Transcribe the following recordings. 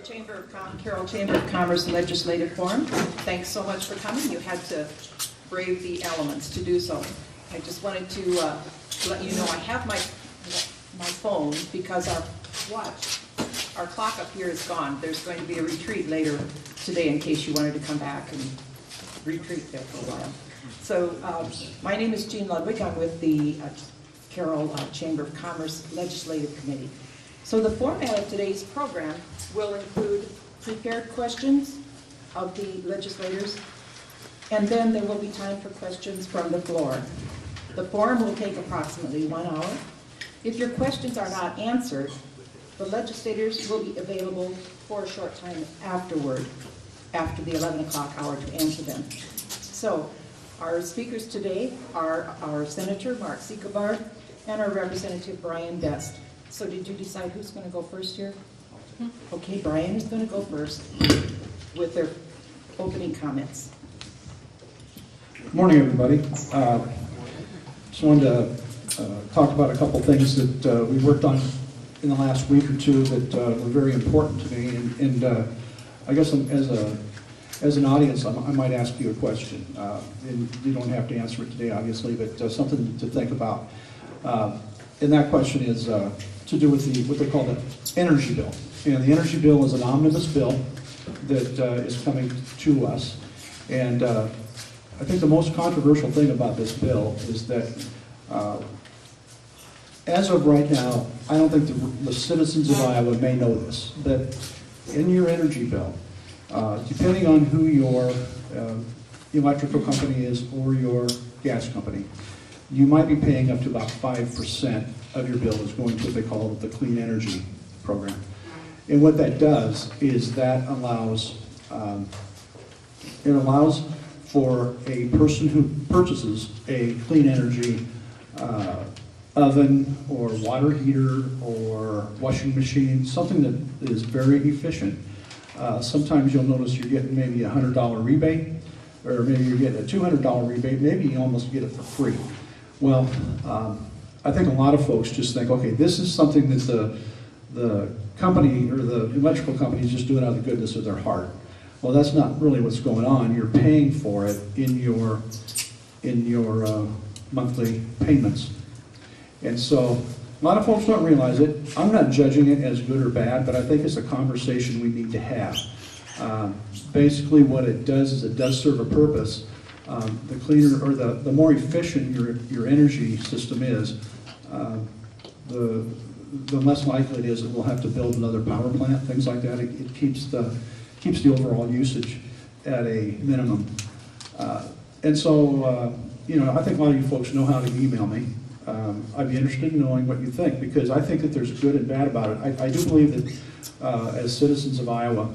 Carroll Chamber of Commerce Legislative Forum. Thanks so much for coming. You had to brave the elements to do so. I just wanted to let you know I have my phone because our clock up here is gone. There's going to be a retreat later today in case you wanted to come back and retreat there for a while. So my name is Jean Ludwig. I'm with the Carroll Chamber of Commerce Legislative Committee. So the format of today's program will include prepared questions of the legislators, and then there will be time for questions from the floor. The forum will take approximately 1 hour. If your questions are not answered, the legislators will be available for a short time afterward, after the 11 o'clock hour, to answer them. So our speakers today are our Senator Mark Seekebard and our Representative Brian Best. So did you decide who's going to go first here? Okay, Brian is going to go first with their opening comments. Good morning, everybody. Just wanted to talk about a couple things that we worked on in the last week or two that were very important to me. And I guess as an audience, I might ask you a question. And you don't have to answer it today, obviously, but something to think about. And that question is to do with what they call the energy bill. And the energy bill is an omnibus bill that is coming to us. And I think the most controversial thing about this bill is that as of right now, I don't think the citizens of Iowa may know this, that in your energy bill, depending on who your electrical company is or your gas company, you might be paying up to about 5% of your bill is going to what they call the clean energy program. And what that does is that allows for a person who purchases a clean energy oven or water heater or washing machine, something that is very efficient. Sometimes you'll notice you're getting maybe a $100 rebate, or maybe you're getting a $200 rebate, maybe you almost get it for free. Well, I think a lot of folks just think, okay, this is something that the company or the electrical company is just doing out of the goodness of their heart. Well, that's not really what's going on. You're paying for it in your monthly payments. And so a lot of folks don't realize it. I'm not judging it as good or bad, but I think it's a conversation we need to have. Basically what it does is it does serve a purpose. The cleaner or the more efficient your energy system is, the less likely it is that we'll have to build another power plant, things like that. It keeps the overall usage at a minimum. And so, I think a lot of you folks know how to email me. I'd be interested in knowing what you think, because I think that there's good and bad about it. I do believe that as citizens of Iowa,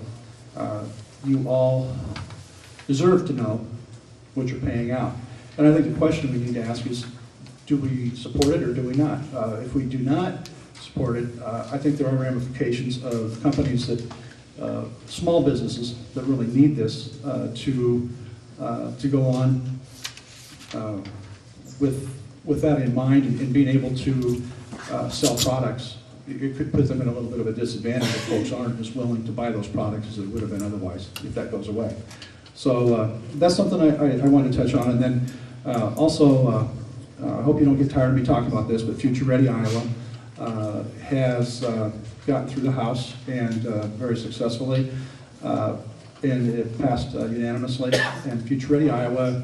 you all deserve to know what you're paying out. And I think the question we need to ask is, do we support it or do we not? If we do not support it, I think there are ramifications of companies that, small businesses that really need this to go on with that in mind and being able to sell products. It could put them in a little bit of a disadvantage if folks aren't as willing to buy those products as they would have been otherwise if that goes away. So that's something I wanted to touch on. And then also, I hope you don't get tired of me talking about this, but Future Ready Iowa has gotten through the House and very successfully, and it passed unanimously. And Future Ready Iowa,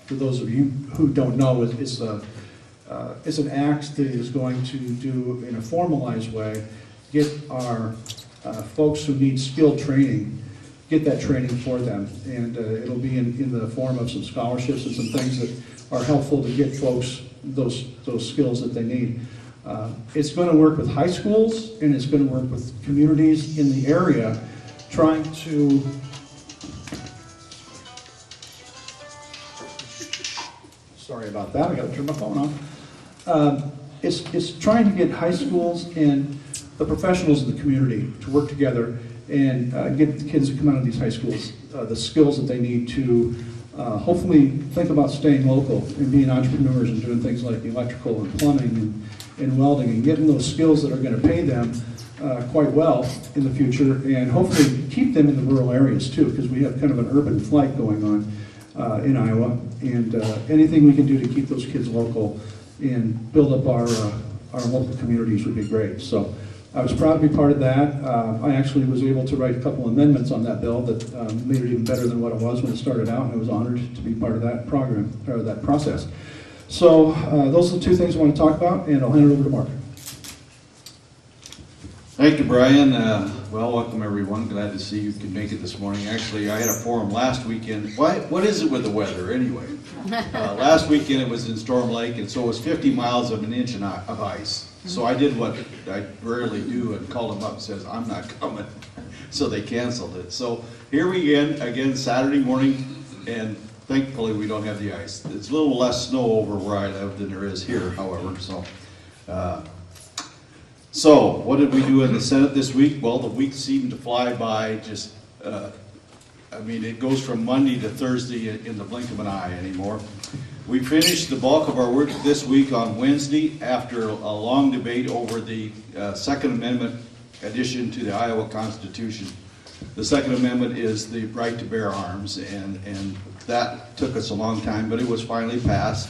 for those of you who don't know, it's an act that is going to do, in a formalized way, get our folks who need skilled training, get that training for them. And it'll be in the form of some scholarships and some things that are helpful to get folks those skills that they need. It's going to work with high schools, and it's going to work with communities in the area trying to sorry about that, I got to turn my phone on. It's trying to get high schools and the professionals in the community to work together and get the kids that come out of these high schools the skills that they need to hopefully think about staying local and being entrepreneurs and doing things like electrical and plumbing and welding and getting those skills that are going to pay them quite well in the future, and hopefully keep them in the rural areas too, because we have kind of an urban flight going on in Iowa, and anything we can do to keep those kids local and build up our local communities would be great. So I was proud to be part of that. I actually was able to write a couple amendments on that bill that made it even better than what it was when it started out, and I was honored to be part of that program, or that process. So those are the two things I want to talk about, and I'll hand it over to Mark. Thank you, Brian. Well, welcome everyone. Glad to see you could make it this morning. Actually, I had a forum last weekend. What is it with the weather anyway? Last weekend it was in Storm Lake, and so it was 50 miles of an inch of ice. So I did what I rarely do and called them up and says, I'm not coming. So they canceled it. So here we again Saturday morning, and thankfully we don't have the ice. It's a little less snow over where I live than there is here, however. So what did we do in the Senate this week? Well, the week seemed to fly by. Just, I mean, it goes from Monday to Thursday in the blink of an eye anymore. We finished the bulk of our work this week on Wednesday after a long debate over the Second Amendment addition to the Iowa Constitution. The Second Amendment is the right to bear arms, and that took us a long time, but it was finally passed.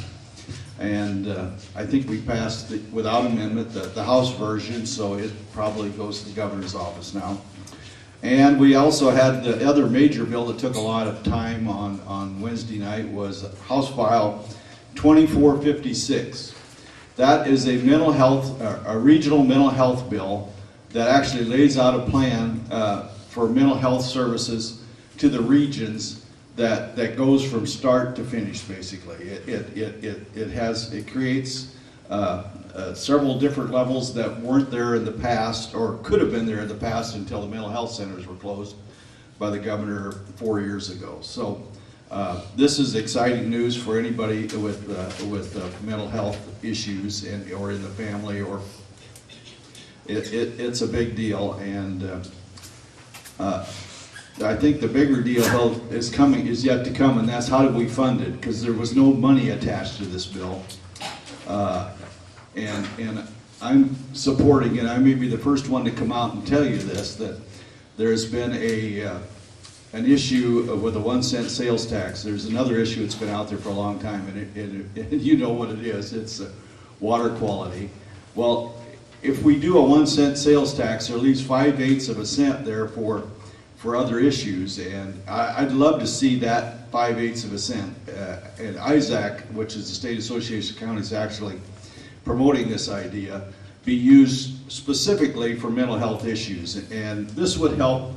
And I think we passed without amendment the House version, so it probably goes to the governor's office now. And we also had the other major bill that took a lot of time on Wednesday night was House File 2456. That is a mental health, a regional mental health bill that actually lays out a plan for mental health services to the regions that goes from start to finish, basically. It creates several different levels that weren't there in the past, or could have been there in the past until the mental health centers were closed by the governor 4 years ago. So this is exciting news for anybody with mental health issues or in the family, or it's a big deal. And I think the bigger deal is yet to come, and that's how do we fund it, because there was no money attached to this bill. And I'm supporting it. I may be the first one to come out and tell you this, that there's been an issue with the 1 cent sales tax. There's another issue that's been out there for a long time, and you know what it is. It's water quality. Well, if we do a 1 cent sales tax, there leaves 5/8 of a cent there for other issues, and I'd love to see that 5/8 of a cent. And ISAC, which is the State Association of Counties, actually promoting this idea, be used specifically for mental health issues. And this would help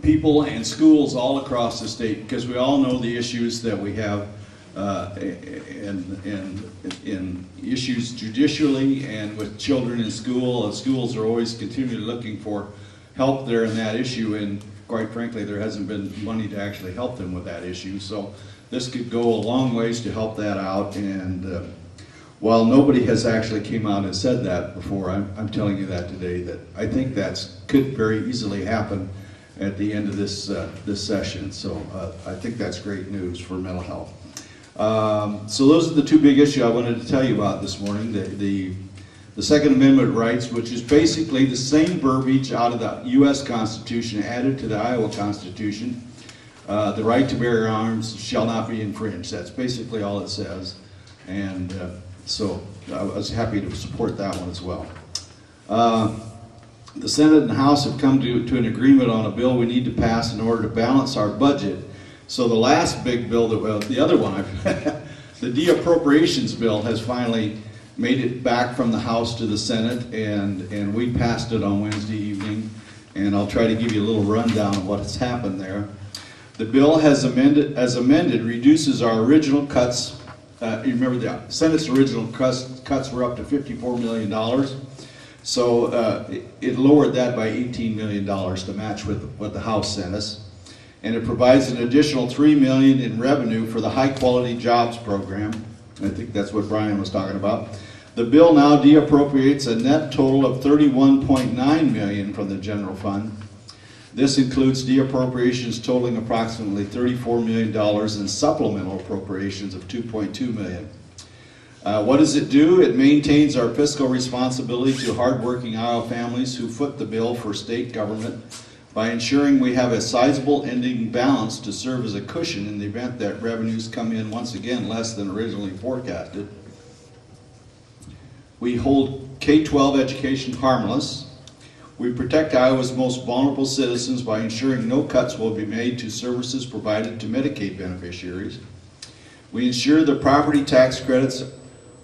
people and schools all across the state, because we all know the issues that we have in issues judicially and with children in school. And schools are always continually looking for help there in that issue, and quite frankly there hasn't been money to actually help them with that issue. So this could go a long ways to help that out. And while nobody has actually came out and said that before, I'm telling you that today, that I think that could very easily happen at the end of this session. So I think that's great news for mental health. So those are the two big issues I wanted to tell you about this morning. The Second Amendment rights, which is basically the same verbiage out of the U.S. Constitution added to the Iowa Constitution. The right to bear arms shall not be infringed. That's basically all it says. And so I was happy to support that one as well. The Senate and House have come to an agreement on a bill we need to pass in order to balance our budget. So the last big bill, the other one, the de-appropriations bill, has finally made it back from the House to the Senate, and we passed it on Wednesday evening, and I'll try to give you a little rundown of what has happened there. The bill as amended reduces our original cuts. You remember the Senate's original cuts were up to $54 million. So it lowered that by $18 million to match with what the House sent us. And it provides an additional $3 million in revenue for the High Quality Jobs Program. I think that's what Brian was talking about. The bill now de-appropriates a net total of $31.9 million from the general fund. This includes de-appropriations totaling approximately $34 million and supplemental appropriations of $2.2 million. What does it do? It maintains our fiscal responsibility to hardworking Iowa families who foot the bill for state government by ensuring we have a sizable ending balance to serve as a cushion in the event that revenues come in once again less than originally forecasted. We hold K-12 education harmless. We protect Iowa's most vulnerable citizens by ensuring no cuts will be made to services provided to Medicaid beneficiaries. We ensure the property tax credits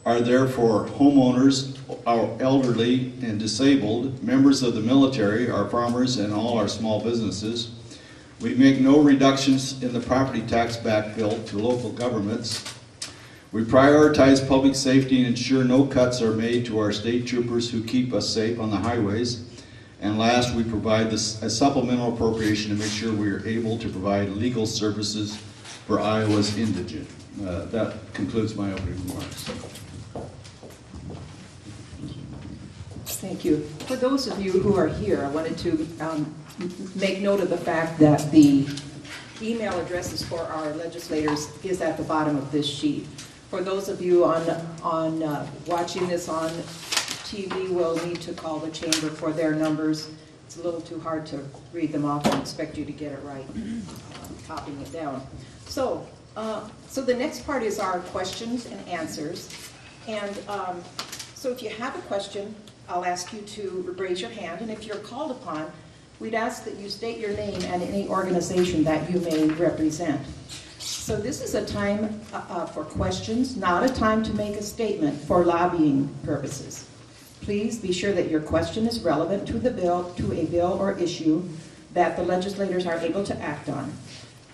are there for homeowners, our elderly and disabled, members of the military, our farmers, and all our small businesses. We make no reductions in the property tax backfill to local governments. We prioritize public safety and ensure no cuts are made to our state troopers who keep us safe on the highways. And last, we provide a supplemental appropriation to make sure we are able to provide legal services for Iowa's indigent. That concludes my opening remarks. Thank you. For those of you who are here, I wanted to make note of the fact that the email addresses for our legislators is at the bottom of this sheet. For those of you on watching this on TV, will need to call the chamber for their numbers. It's a little too hard to read them off. I expect you to get it right, copying it down. So the next part is our questions and answers. And so if you have a question, I'll ask you to raise your hand, and if you're called upon, we'd ask that you state your name and any organization that you may represent. So this is a time for questions, not a time to make a statement for lobbying purposes. Please be sure that your question is relevant to a bill or issue that the legislators are able to act on.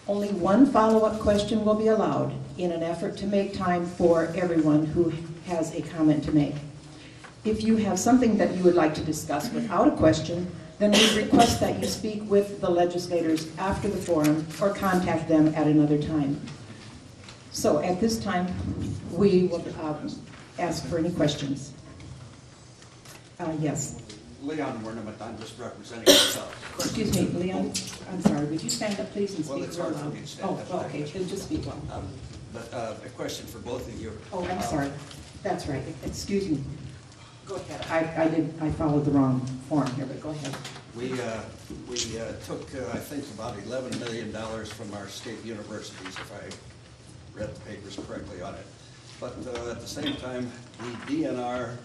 Only one follow-up question will be allowed in an effort to make time for everyone who has a comment to make. If you have something that you would like to discuss without a question, then we request that you speak with the legislators after the forum or contact them at another time. So at this time, we will ask for any questions. Yes. Leon Werner, I'm just representing myself. Excuse me, Leon, I'm sorry, would you stand up please and speak Well, it's real hard for loud? me to stand up. Oh, okay, then just speak loud. But a question for both of you. Oh, I'm sorry. That's right. Excuse me. Go ahead. I followed the wrong form here, but go ahead. We took, I think, about $11 million from our state universities, if I read the papers correctly on it. But at the same time, the DNR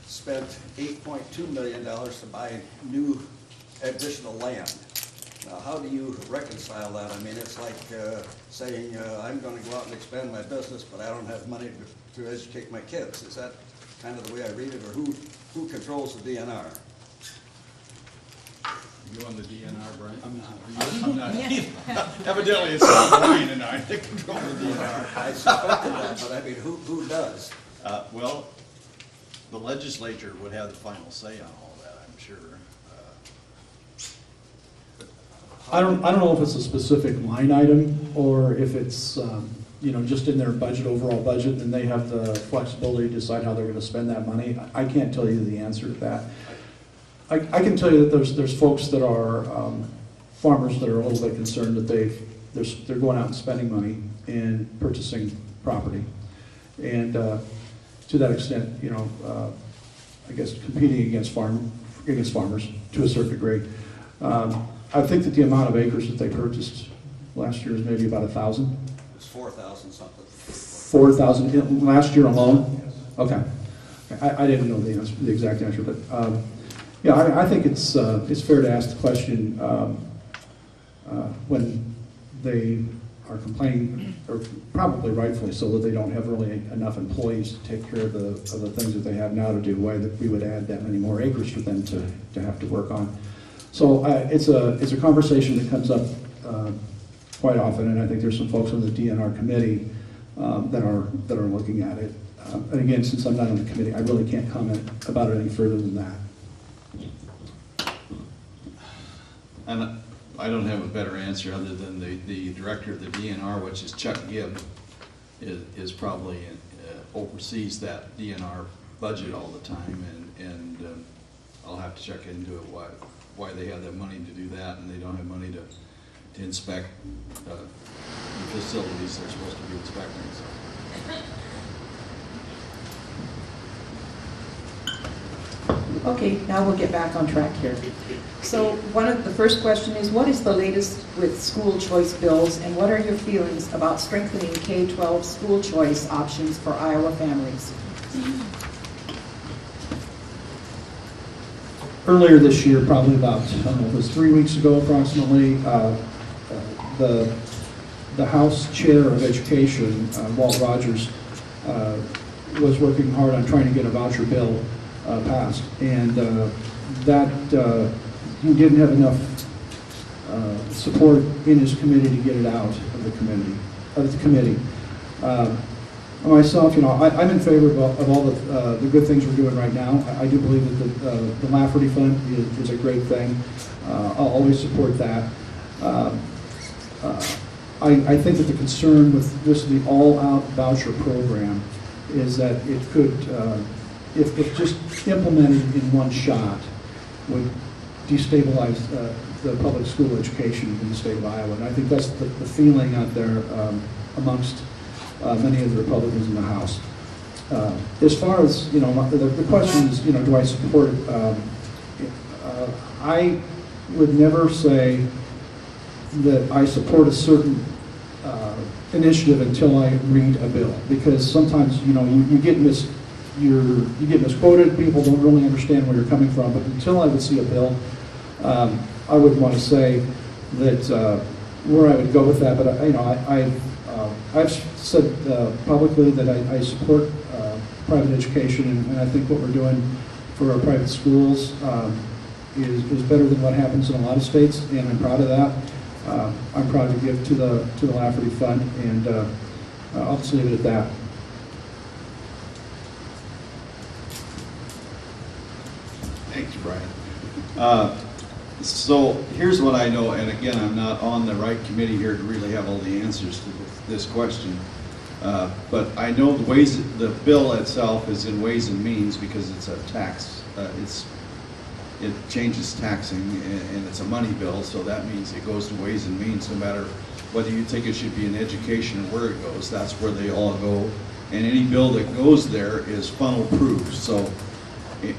spent $8.2 million to buy new additional land. Now, how do you reconcile that? I mean, it's like saying, I'm going to go out and expand my business, but I don't have money to educate my kids. Is that kind of the way I read it, or who controls the DNR? You on the DNR, Brian? I'm not. Evidently, it's not Brian and I that control the DNR. I suspected that, but I mean, who does? Well, the legislature would have the final say on all that, I'm sure. I don't know if it's a specific line item or if it's, just in their budget, overall budget, and they have the flexibility to decide how they're going to spend that money. I can't tell you the answer to that. I can tell you that there's folks that are farmers that are a little bit concerned that they're going out and spending money and purchasing property, and to that extent, I guess competing against farmers to a certain degree. I think that the amount of acres that they purchased last year is maybe about 1,000. It's 4,000 something. 4,000 last year alone? Okay. I didn't know the exact answer, but I think it's fair to ask the question when they are complaining, or probably rightfully so, that they don't have really enough employees to take care of the things that they have now to do, why that we would add that many more acres for them to have to work on. So it's a conversation that comes up quite often, and I think there's some folks on the DNR committee that are looking at it. And again, since I'm not on the committee, I really can't comment about it any further than that. And I don't have a better answer other than the director of the DNR, which is Chuck Gibb, is probably oversees that DNR budget all the time, and I'll have to check into it why they have that money to do that, and they don't have money to inspect the facilities they're supposed to be inspecting. So. Okay, now we'll get back on track here. So the first question is, what is the latest with school choice bills, and what are your feelings about strengthening K-12 school choice options for Iowa families? Earlier this year, probably about, I don't know, it was 3 weeks ago approximately, the House Chair of Education, Walt Rogers, was working hard on trying to get a voucher bill passed, and he didn't have enough support in his committee to get it out of the committee. Myself, I'm in favor of all the good things we're doing right now. I do believe that the Lafferty Fund is a great thing. I'll always support that. I think that the concern with this, the all-out voucher program, is that it could, if just implemented in one shot, would destabilize the public school education in the state of Iowa. And I think that's the feeling out there amongst many of the Republicans in the House. As far as, the question is, do I support it? I would never say that I support a certain initiative until I read a bill, because sometimes, you get misquoted, people don't really understand where you're coming from, but until I would see a bill, I wouldn't want to say that where I would go with that, but I've said publicly that I support private education, and I think what we're doing for our private schools is better than what happens in a lot of states, and I'm proud of that. I'm proud to give to the Lafferty Fund, and I'll just leave it at that. Thanks, Brian. So here's what I know, and again, I'm not on the right committee here to really have all the answers to this question. But I know the bill itself is in Ways and Means because it's a tax. It changes taxing, and it's a money bill, so that means it goes to Ways and Means. No matter whether you think it should be in education or where it goes, that's where they all go. And any bill that goes there is funnel proof. So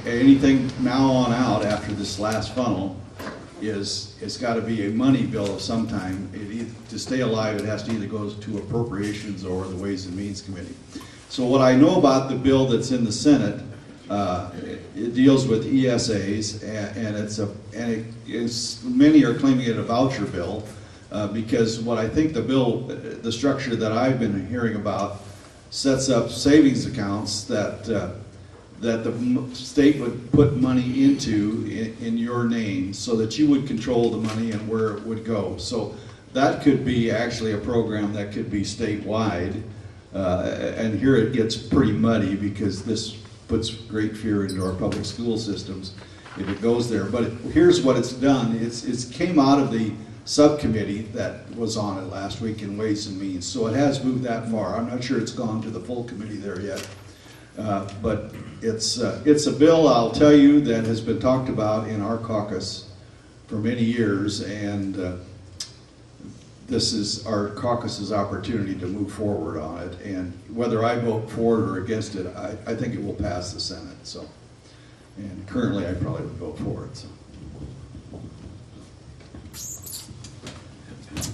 anything now on out after this last funnel it's got to be a money bill of some kind. To stay alive, it has to either go to Appropriations or the Ways and Means Committee. So what I know about the bill that's in the Senate, it deals with ESAs, and many are claiming it a voucher bill because what I think the structure that I've been hearing about sets up savings accounts that the state would put money into in your name so that you would control the money and where it would go. So that could be actually a program that could be statewide. And here it gets pretty muddy because this puts great fear into our public school systems if it goes there. But here's what it's done. It's came out of the subcommittee that was on it last week in Ways and Means. So it has moved that far. I'm not sure it's gone to the full committee there yet. But it's a bill, I'll tell you, that has been talked about in our caucus for many years, and this is our caucus's opportunity to move forward on it. And whether I vote for it or against it, I think it will pass the Senate. So, and currently, I probably would vote for it. So.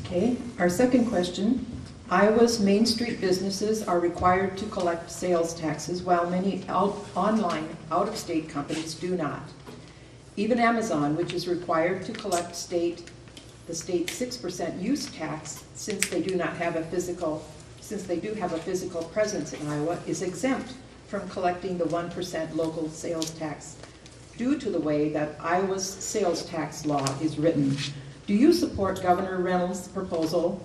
Okay, our second question. Iowa's Main Street businesses are required to collect sales taxes, while many online out-of-state companies do not. Even Amazon, which is required to collect the state's 6% use tax, since they do have a physical presence in Iowa, is exempt from collecting the 1% local sales tax due to the way that Iowa's sales tax law is written. Do you support Governor Reynolds' proposal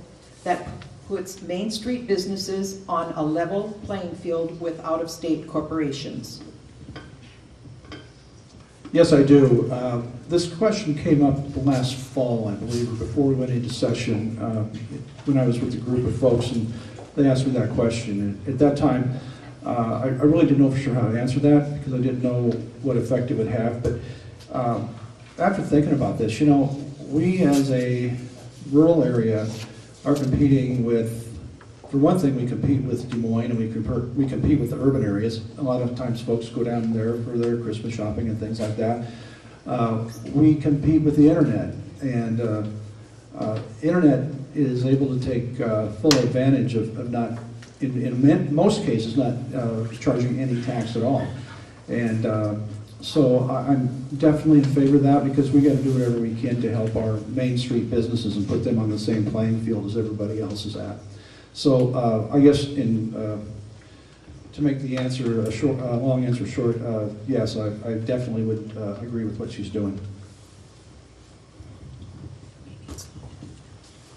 that puts Main Street businesses on a level playing field with out-of-state corporations? Yes, I do. This question came up last fall, I believe, before we went into session, when I was with a group of folks, and they asked me that question. And at that time, I really didn't know for sure how to answer that because I didn't know what effect it would have. But after thinking about this, we as a rural area are competing with for one thing, we compete with Des Moines and we compete with the urban areas. A lot of times folks go down there for their Christmas shopping and things like that. We compete with the internet, and internet is able to take full advantage of not, in most cases, not charging any tax at all. And so I'm definitely in favor of that, because we got to do whatever we can to help our Main Street businesses and put them on the same playing field as everybody else is at. So I guess to make the answer a short, long answer short, yes, I definitely would agree with what she's doing.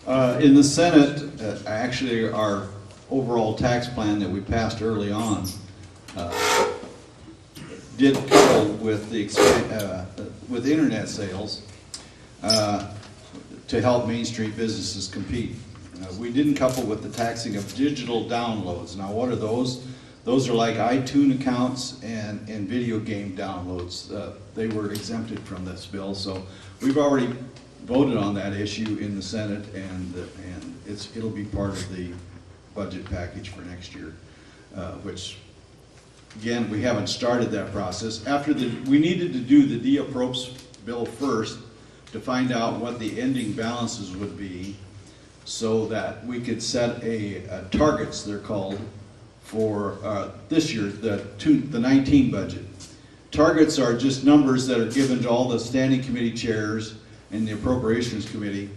In the Senate, actually, our overall tax plan that we passed early on did couple with the with internet sales to help Main Street businesses compete. We didn't couple with the taxing of digital downloads. Now, what are those? Those are like iTunes accounts and video game downloads. They were exempted from this bill, so we've already voted on that issue in the Senate, and it'll be part of the budget package for next year, which, again, we haven't started that process. We needed to do the de-appropes bill first to find out what the ending balances would be, so that we could set targets, they're called, for this year, the 19 budget. Targets are just numbers that are given to all the standing committee chairs and the appropriations committee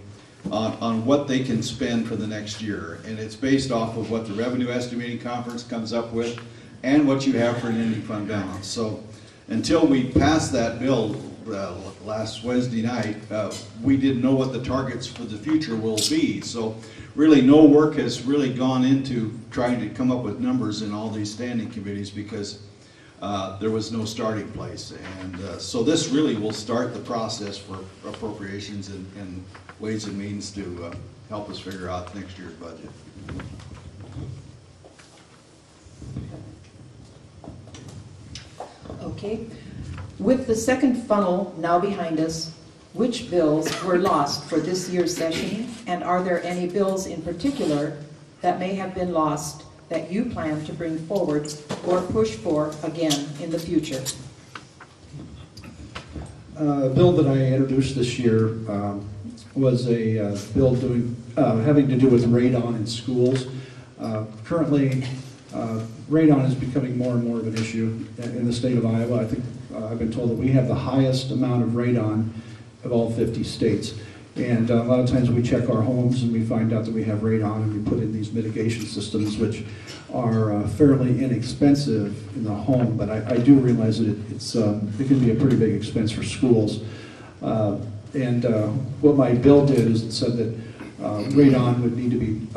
on what they can spend for the next year. And it's based off of what the revenue estimating conference comes up with and what you have for an ending fund balance. So until we passed that bill last Wednesday night, we didn't know what the targets for the future will be. So really no work has really gone into trying to come up with numbers in all these standing committees, because there was no starting place. And so this really will start the process for appropriations and ways and means to help us figure out next year's budget. Okay. With the second funnel now behind us, which bills were lost for this year's session, and are there any bills in particular that may have been lost that you plan to bring forward or push for again in the future? A bill that I introduced this year was a bill having to do with radon in schools. Currently, radon is becoming more and more of an issue in the state of Iowa. I think I've been told that we have the highest amount of radon of all 50 states. And a lot of times we check our homes and we find out that we have radon, and we put in these mitigation systems, which are fairly inexpensive in the home, but I do realize that it can be a pretty big expense for schools. And what my bill did is it said that radon would need to be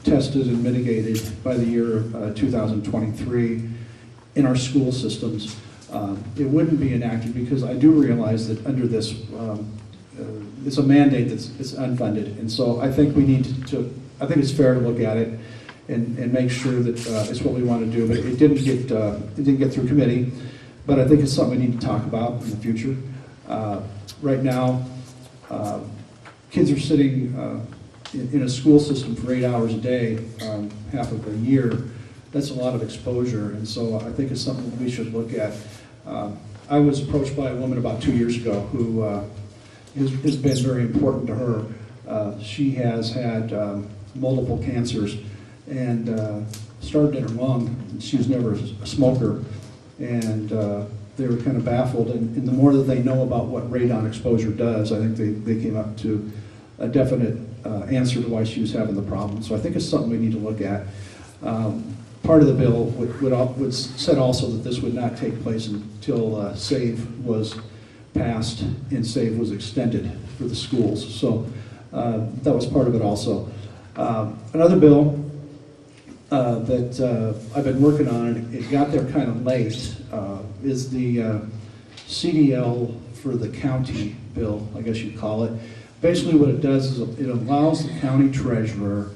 tested and mitigated by the year 2023 in our school systems. It wouldn't be enacted because I do realize that under this, it's a mandate it's unfunded, and so I think we need I think it's fair to look at it and make sure that it's what we want to do. But it didn't get through committee, but I think it's something we need to talk about in the future. Right now, kids are sitting in a school system for 8 hours a day, half of a year. That's a lot of exposure, and so I think it's something that we should look at. I was approached by a woman about 2 years ago who has been very important to her. She has had multiple cancers and started in her lung. She was never a smoker, and they were kind of baffled. And the more that they know about what radon exposure does, I think they came up to a definite answer to why she was having the problem. So I think it's something we need to look at. Part of the bill would said also that this would not take place until SAVE was passed and SAVE was extended for the schools. So that was part of it also. Another bill that I've been working on, and it got there kind of late, is the CDL for the county bill, I guess you'd call it. Basically what it does is it allows the county treasurer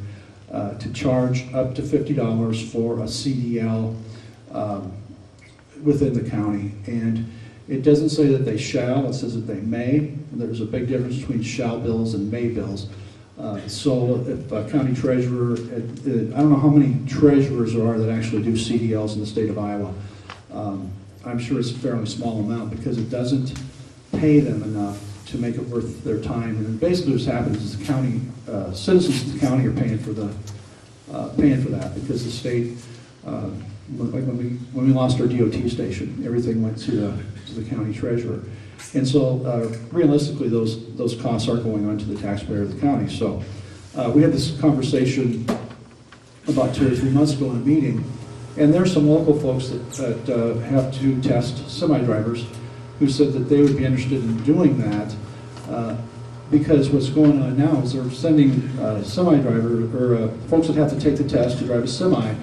to charge up to $50 for a CDL within the county. And it doesn't say that they shall, it says that they may. There's a big difference between shall bills and may bills. So if a county treasurer, I don't know how many treasurers there are that actually do CDLs in the state of Iowa. I'm sure it's a fairly small amount because it doesn't pay them enough to make it worth their time. And basically what's happened is the county, citizens of the county are paying for that because the state, like when we lost our DOT station, everything went to the county treasurer. And so realistically, those costs are going on to the taxpayer of the county. So we had this conversation about 2 or 3 months ago in a meeting, and there's some local folks that have to test semi-drivers who said that they would be interested in doing that because what's going on now is they're sending semi-driver or folks that have to take the test to drive a semi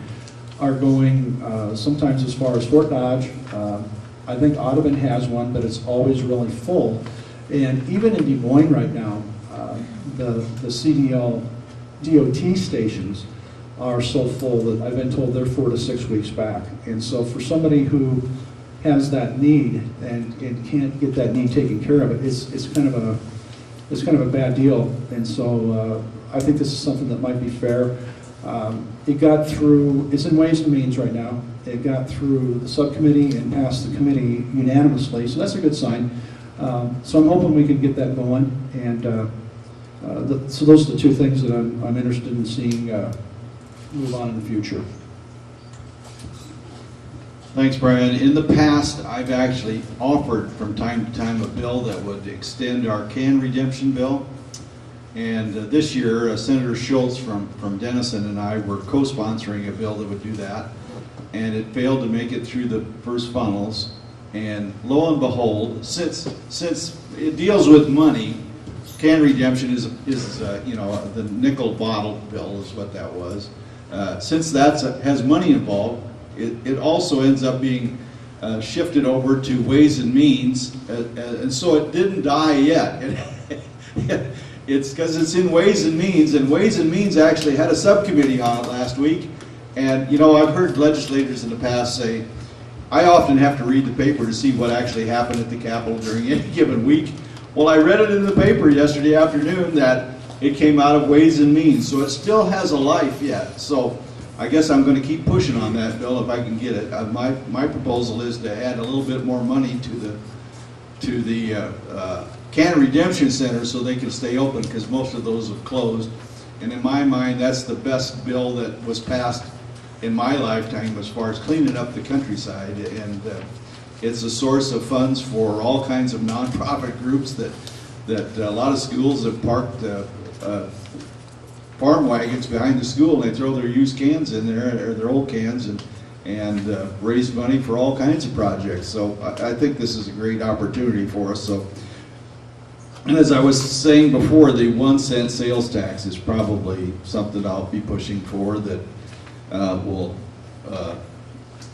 are going sometimes as far as Fort Dodge. I think Audubon has one, but it's always really full. And even in Des Moines right now, the CDL DOT stations are so full that I've been told they're 4 to 6 weeks back. And so for somebody who has that need and can't get that need taken care of, it's kind of a bad deal. And so I think this is something that might be fair. It got through, it's in Ways and Means right now. It got through the subcommittee and passed the committee unanimously, so that's a good sign. So I'm hoping we can get that going. And so those are the 2 things that I'm interested in seeing move on in the future. Thanks, Brian. In the past, I've actually offered from time to time a bill that would extend our can redemption bill. And this year, Senator Schultz from Denison and I were co-sponsoring a bill that would do that. And it failed to make it through the first funnels. And lo and behold, since it deals with money, can redemption is the nickel bottle bill is what that was. Since that has money involved, it also ends up being shifted over to Ways and Means, and so it didn't die yet. It's because it's in Ways and Means actually had a subcommittee on it last week. And I've heard legislators in the past say, I often have to read the paper to see what actually happened at the Capitol during any given week. Well, I read it in the paper yesterday afternoon that it came out of Ways and Means, so it still has a life yet. So I guess I'm going to keep pushing on that bill if I can get it. My proposal is to add a little bit more money to the Can Redemption Center so they can stay open because most of those have closed. And in my mind, that's the best bill that was passed in my lifetime as far as cleaning up the countryside. And it's a source of funds for all kinds of nonprofit groups that a lot of schools have parked farm wagons behind the school and they throw their used cans in there, or their old cans, and raise money for all kinds of projects. So I think this is a great opportunity for us. So, and as I was saying before, the 1 cent sales tax is probably something I'll be pushing for that will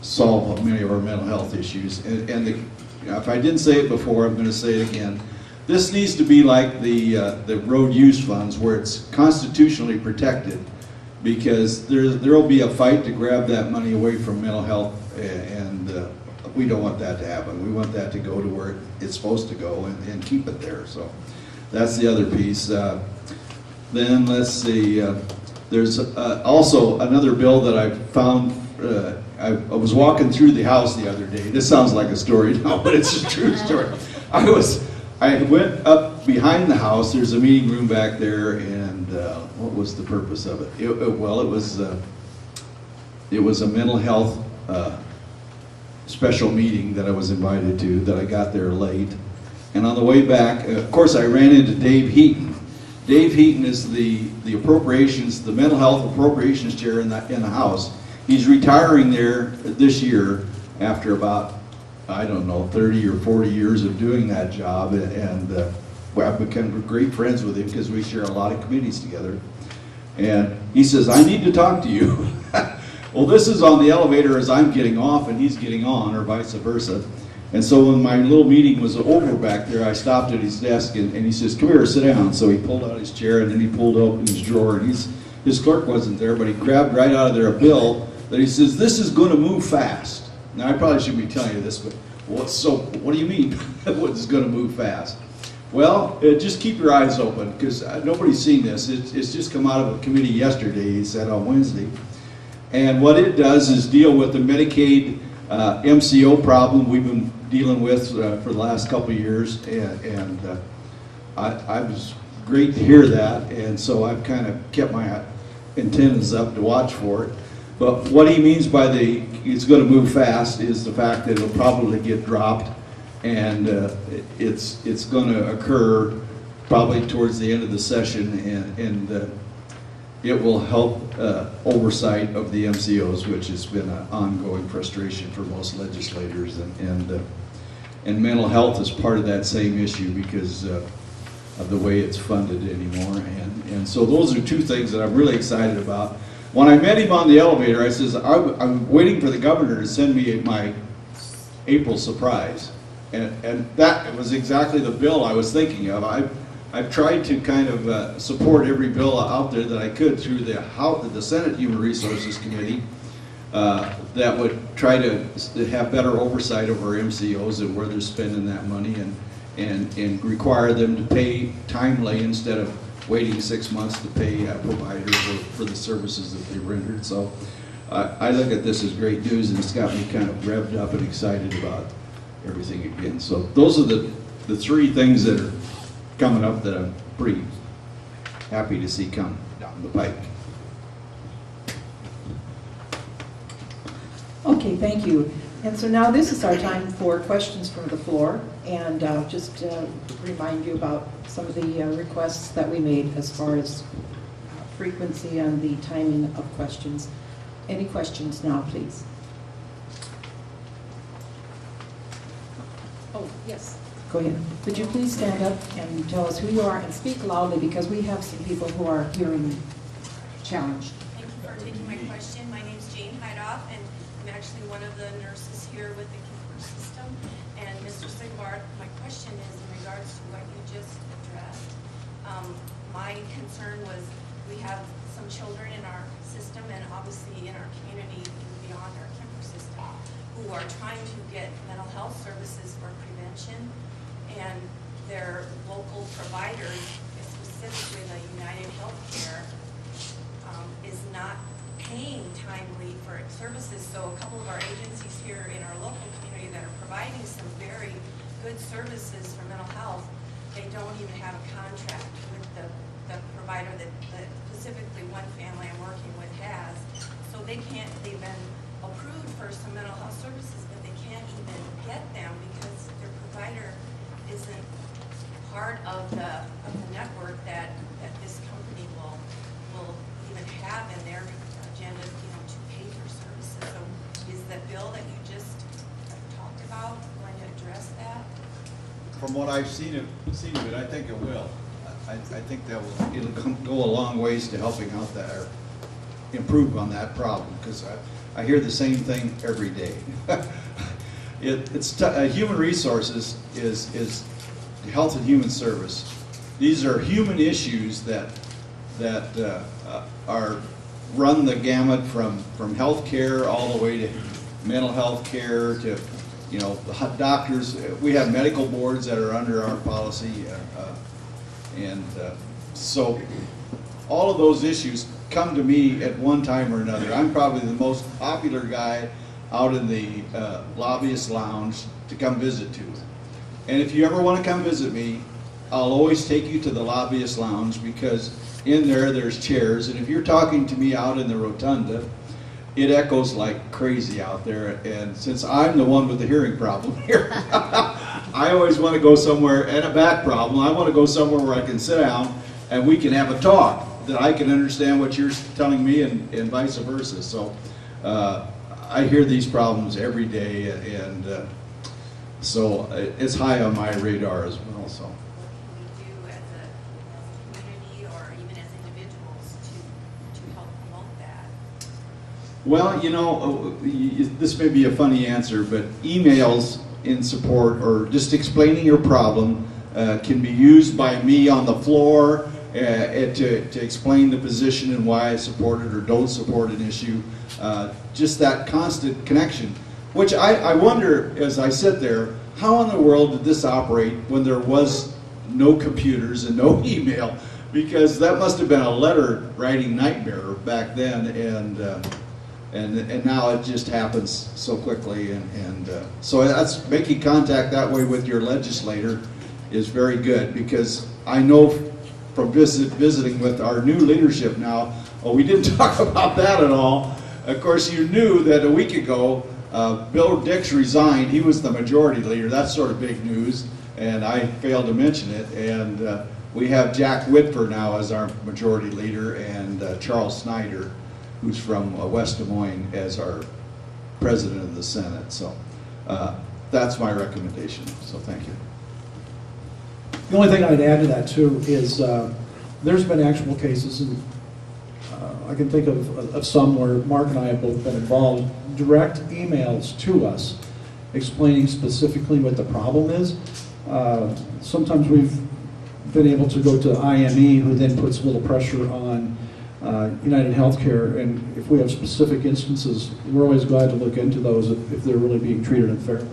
solve many of our mental health issues. And if I didn't say it before, I'm going to say it again. This needs to be like the road use funds, where it's constitutionally protected, because there will be a fight to grab that money away from mental health, and we don't want that to happen. We want that to go to where it's supposed to go and keep it there. So that's the other piece. Then let's see. There's also another bill that I found. I was walking through the house the other day. This sounds like a story now, but it's a true story. I went up behind the house. There's a meeting room back there, and what was the purpose of it? It was a mental health special meeting that I was invited to, that I got there late. And on the way back, of course, I ran into Dave Heaton. Dave Heaton is the appropriations, the mental health appropriations chair in the House. He's retiring there this year after about, I don't know, 30 or 40 years of doing that job, and I've become great friends with him because we share a lot of committees together. And he says, I need to talk to you. Well, this is on the elevator as I'm getting off and he's getting on, or vice versa. And so when my little meeting was over back there, I stopped at his desk and he says, come here, sit down. So he pulled out his chair and then he pulled open his drawer, and his clerk wasn't there, but he grabbed right out of there a bill that he says, this is going to move fast. Now, I probably shouldn't be telling you this, but what do you mean? What is going to move fast? Well, just keep your eyes open, because nobody's seen this. It's just come out of a committee yesterday, he said, on Wednesday. And what it does is deal with the Medicaid MCO problem we've been dealing with for the last couple of years. And I was great to hear that, and so I've kind of kept my antennas up to watch for it. But what he means by it's going to move fast is the fact that it'll probably get dropped, and it's going to occur probably towards the end of the session, and it will help oversight of the MCOs, which has been an ongoing frustration for most legislators, and mental health is part of that same issue because of the way it's funded anymore. And so those are two things that I'm really excited about. When I met him on the elevator, I says, I'm waiting for the governor to send me my April surprise. And that was exactly the bill I was thinking of. I've tried to kind of support every bill out there that I could through the Senate Human Resources Committee that would try to have better oversight over MCOs and where they're spending that money, and require them to pay timely instead of waiting 6 months to pay providers for the services that they rendered. So I look at this as great news, and it's got me kind of revved up and excited about everything again. So those are the three things that are coming up that I'm pretty happy to see come down the pike. Okay, thank you. And so now this is our time for questions from the floor, and just remind you about some of the requests that we made as far as frequency and the timing of questions. Any questions now, please? Oh, yes. Go ahead. Could you please stand up and tell us who you are and speak loudly, because we have some people who are hearing challenged. Thank you for taking my question. My name is Jane Heidoff, and I'm actually one of the nurses here with the Kemper system. And Mr. Sigvard, my question is in regards to what you just addressed. My concern was we have some children in our system and obviously in our community beyond our Kemper system who are trying to get mental health services for prevention, and their local providers, specifically the United Healthcare, is not paying timely for services. So a couple of our agencies here in our local community that are providing some very good services for mental health, they don't even have a contract with the provider that specifically one family I'm working with has. So they've been approved for some mental health services, but they can't even get them because their provider isn't part of the network that this company will even have in their agenda, to pay for services. So is the bill that you just talked about going to address that? From what I've seen of it, I think it will. I think that it'll go a long ways to helping out that, or improve on that problem, because I hear the same thing every day. Human resources is health and human service. These are human issues that are run the gamut from health care all the way to mental health care to the doctors. We have medical boards that are under our policy, and so all of those issues come to me at one time or another. I'm probably the most popular guy out in the lobbyist lounge to come visit to. And if you ever want to come visit me, I'll always take you to the lobbyist lounge, because in there's chairs, and if you're talking to me out in the rotunda, it echoes like crazy out there. And since I'm the one with the hearing problem here, I always want to go somewhere, and a back problem, I want to go somewhere where I can sit down and we can have a talk that I can understand what you're telling me, and vice versa. So I hear these problems every day, and so it's high on my radar as well. So. What can we do as a community or even as individuals to help promote that? Well, this may be a funny answer, but emails in support or just explaining your problem can be used by me on the floor to explain the position and why I support it or don't support an issue. Just that constant connection, which I wonder, as I sit there, how in the world did this operate when there was no computers and no email, because that must have been a letter writing nightmare back then, and now it just happens so quickly, and so that's making contact that way with your legislator is very good, because I know from visiting with our new leadership now, we didn't talk about that at all. Of course, you knew that a week ago, Bill Dix resigned. He was the majority leader. That's sort of big news, and I failed to mention it. And we have Jack Whitford now as our majority leader, and Charles Snyder, who's from West Des Moines, as our president of the Senate. So that's my recommendation. So thank you. The only thing I'd add to that too is there's been actual cases, and I can think of some where Mark and I have both been involved, direct emails to us explaining specifically what the problem is. Sometimes we've been able to go to IME, who then puts a little pressure on United Healthcare, and if we have specific instances, we're always glad to look into those if they're really being treated unfairly.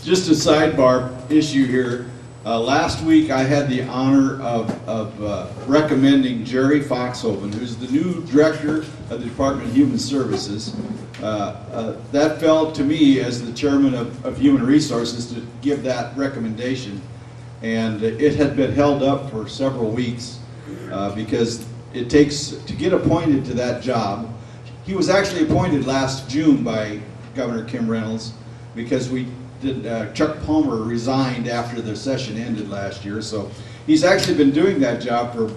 Just a sidebar issue here. Last week I had the honor of recommending Jerry Foxhoven, who's the new director of the Department of Human Services. That fell to me as the chairman of Human Resources to give that recommendation. And it had been held up for several weeks because it takes, to get appointed to that job, he was actually appointed last June by Governor Kim Reynolds, because Chuck Palmer resigned after the session ended last year. So he's actually been doing that job for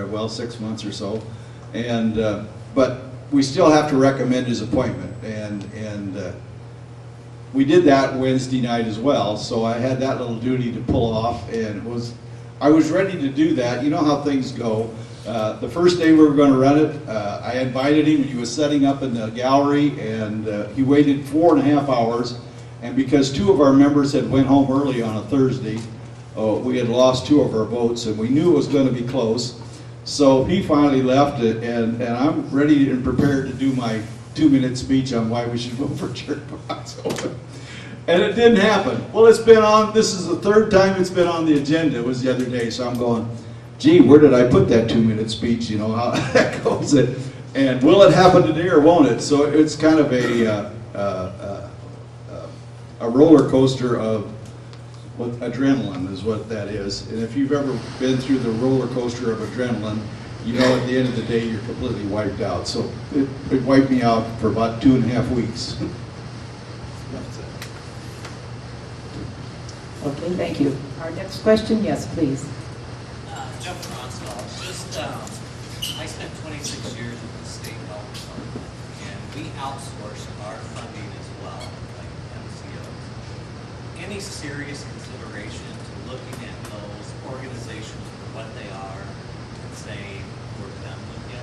well, 6 months or so. And but we still have to recommend his appointment, and we did that Wednesday night as well. So I had that little duty to pull off, and I was ready to do that. You know how things go. The first day we were going to run it, I invited him. He was setting up in the gallery, and he waited 4.5 hours. And because 2 of our members had went home early on a Thursday, we had lost 2 of our votes, and we knew it was going to be close. So he finally left it, and I'm ready and prepared to do my 2-minute speech on why we should vote for Jerry Foxhoven. And it didn't happen. Well, it's been on, this is the 3rd time it's been on the agenda. It was the other day, so I'm going, gee, where did I put that 2-minute speech? You know, how that goes. And will it happen today or won't it? So it's kind of a roller coaster of adrenaline is what that is. And if you've ever been through the roller coaster of adrenaline, you know at the end of the day you're completely wiped out. So it wiped me out for about 2.5 weeks. Okay, thank you. Our next question, yes, please. Jeff Ronsvall. I spent 26 years with the state health department, and we outsource our funding as well, like MCOs. Any serious consideration to looking at those organizations for what they are and say, we're done with you,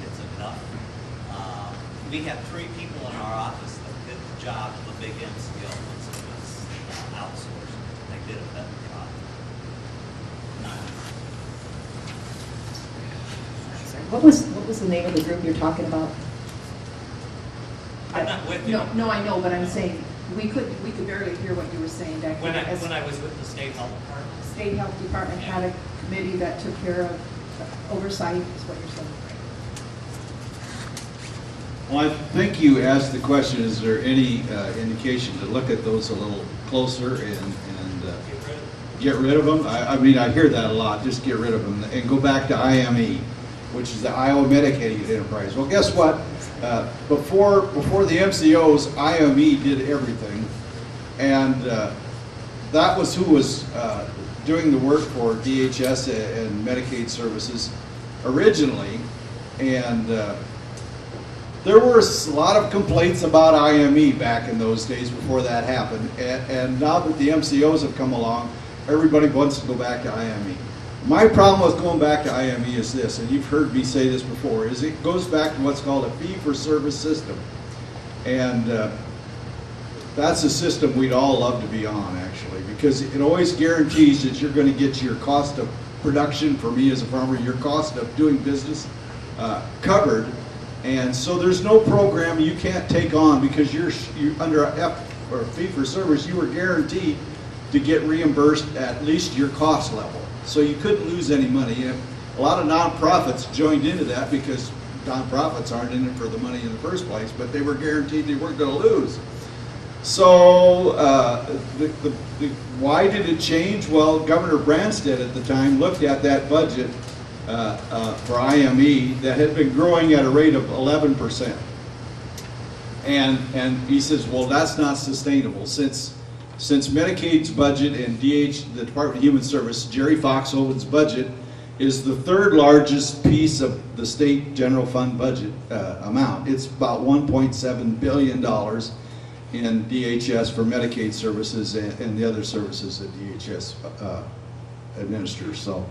it's enough? We have 3 people in our office that did the job of a big MCO once it was outsourced. They did a better job. What was the name of the group you're talking about? I'm not with you. No, I know, but I'm saying, we could barely hear what you were saying back When there. I was with the state health department. State Health Department had a committee that took care of oversight, is what you're saying. Well, I think you asked the question, is there any indication to look at those a little closer and get rid of them? I mean, I hear that a lot, just get rid of them and go back to IME, which is the Iowa Medicaid Enterprise. Well, guess what? Before the MCOs, IME did everything, and that was who was doing the work for DHS and Medicaid services originally, and there were a lot of complaints about IME back in those days before that happened, and now that the MCOs have come along, everybody wants to go back to IME. My problem with going back to IME is this, and you've heard me say this before, is it goes back to what's called a fee-for-service system. And that's a system we'd all love to be on, actually, because it always guarantees that you're going to get your cost of production, for me as a farmer, your cost of doing business covered. And so there's no program you can't take on because you're under a fee-for-service. You were guaranteed to get reimbursed at least your cost level. So you couldn't lose any money. And a lot of nonprofits joined into that because nonprofits aren't in it for the money in the first place, but they were guaranteed they weren't going to lose. So why did it change? Well, Governor Branstad at the time looked at that budget for IME that had been growing at a rate of 11%. And he says, well, that's not sustainable. Since Medicaid's budget and the Department of Human Service, Jerry Foxhoven's budget, is the third largest piece of the state general fund budget amount. It's about $1.7 billion in DHS for Medicaid services and the other services that DHS administers. So,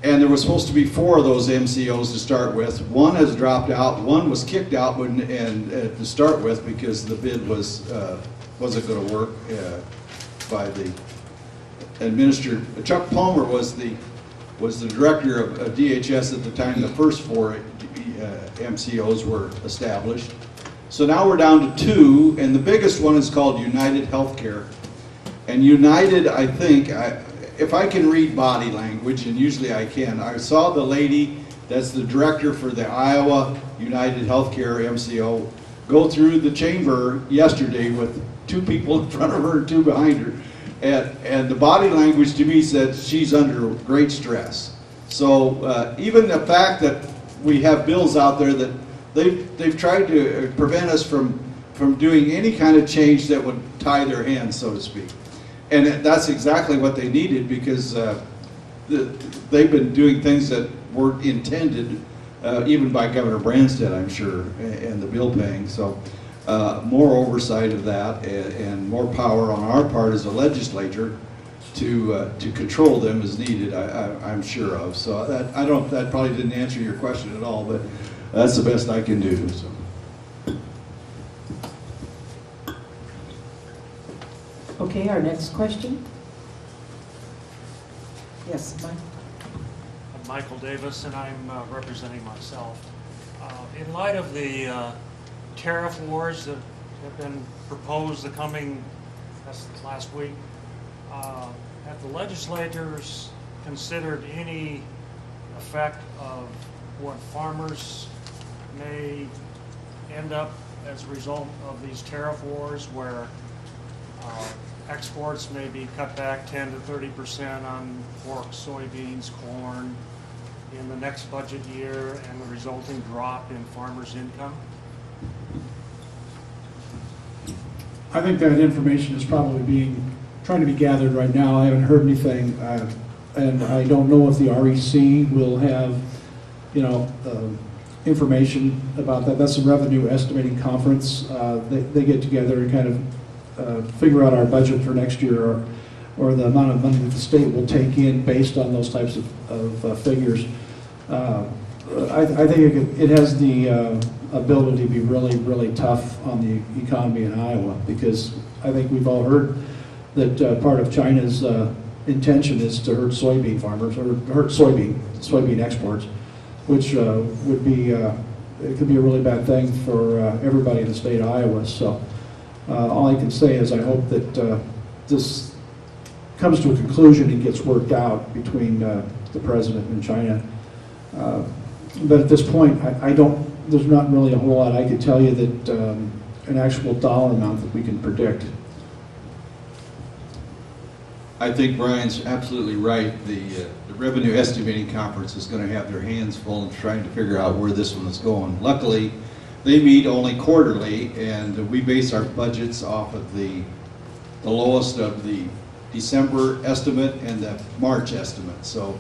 and there was supposed to be 4 of those MCOs to start with. One has dropped out. One was kicked out to start with because the bid wasn't going to work by the administrator. Chuck Palmer was the director of DHS at the time the first 4 MCOs were established. So now we're down to 2, and the biggest one is called United Healthcare. And United, I think, if I can read body language, and usually I can, I saw the lady that's the director for the Iowa United Healthcare MCO go through the chamber yesterday with 2 people in front of her and 2 behind her. And the body language to me said she's under great stress. So even the fact that we have bills out there that they've tried to prevent us from doing any kind of change that would tie their hands, so to speak. And that's exactly what they needed, because they've been doing things that weren't intended, even by Governor Branstad, I'm sure, and the bill paying. So more oversight of that and more power on our part as a legislature to control them is needed, I'm sure of. So that probably didn't answer your question at all, but that's the best I can do. So. Okay, our next question. Yes, Mike. I'm Michael Davis, and I'm representing myself. In light of the tariff wars that have been proposed last week, have the legislators considered any effect of what farmers may end up as a result of these tariff wars, where exports may be cut back 10 to 30% on pork, soybeans, corn in the next budget year, and the resulting drop in farmers' income? I think that information is probably trying to be gathered right now. I haven't heard anything, and I don't know if the REC will have, information about that. That's a revenue estimating conference. They get together and kind of figure out our budget for next year, or the amount of money that the state will take in based on those types of figures. I think it has the ability to be really, really tough on the economy in Iowa, because I think we've all heard that part of China's intention is to hurt soybean farmers, or hurt soybean exports, which would be, it could be a really bad thing for everybody in the state of Iowa. So all I can say is I hope that this comes to a conclusion and gets worked out between the president and China. But at this point, there's not really a whole lot I could tell you that an actual dollar amount that we can predict. I think Brian's absolutely right. The Revenue Estimating Conference is going to have their hands full in trying to figure out where this one is going. Luckily, they meet only quarterly, and we base our budgets off of the lowest of the December estimate and the March estimate. So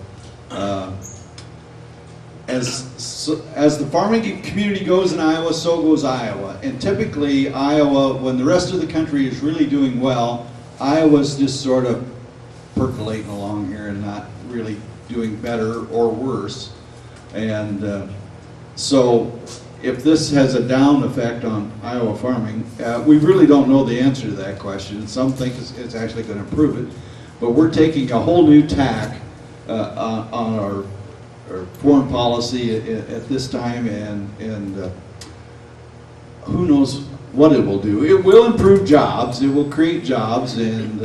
as the farming community goes in Iowa, so goes Iowa. And typically Iowa, when the rest of the country is really doing well, Iowa's just sort of percolating along here and not really doing better or worse. And so if this has a down effect on Iowa farming, we really don't know the answer to that question. Some think it's actually going to improve it. But we're taking a whole new tack on our foreign policy at this time, and who knows what it will do. It will improve jobs, it will create jobs, and